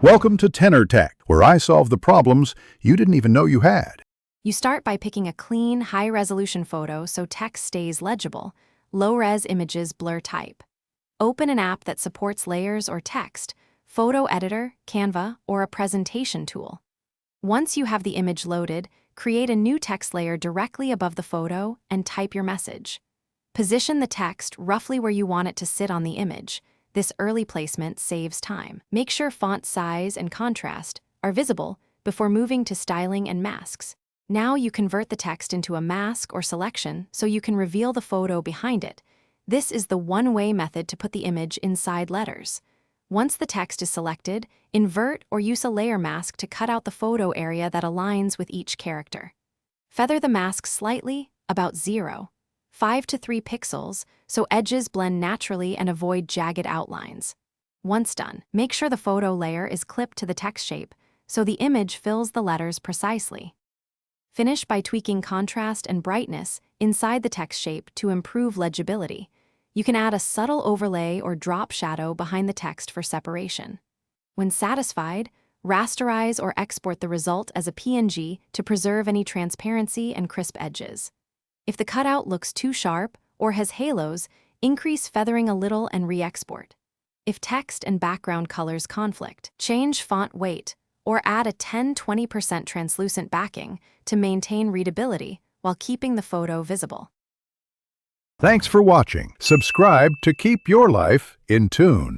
Welcome to Tenor Tech, where I solve the problems you didn't even know you had. You start by picking a clean, high-resolution photo so text stays legible. Low-res images blur type. Open an app that supports layers or text, photo editor, Canva, or a presentation tool. Once you have the image loaded, create a new text layer directly above the photo and type your message. Position the text roughly where you want it to sit on the image. This early placement saves time. Make sure font size and contrast are visible before moving to styling and masks. Now you convert the text into a mask or selection so you can reveal the photo behind it. This is the one-way method to put the image inside letters. Once the text is selected, invert or use a layer mask to cut out the photo area that aligns with each character. Feather the mask slightly, about 0.5 to 3 pixels, so edges blend naturally and avoid jagged outlines. Once done, make sure the photo layer is clipped to the text shape so the image fills the letters precisely. Finish by tweaking contrast and brightness inside the text shape to improve legibility. You can add a subtle overlay or drop shadow behind the text for separation. When satisfied, rasterize or export the result as a PNG to preserve any transparency and crisp edges. If the cutout looks too sharp or has halos, increase feathering a little and re-export. If text and background colors conflict, change font weight or add a 10–20% translucent backing to maintain readability while keeping the photo visible. Thanks for watching. Subscribe to keep your life in tune.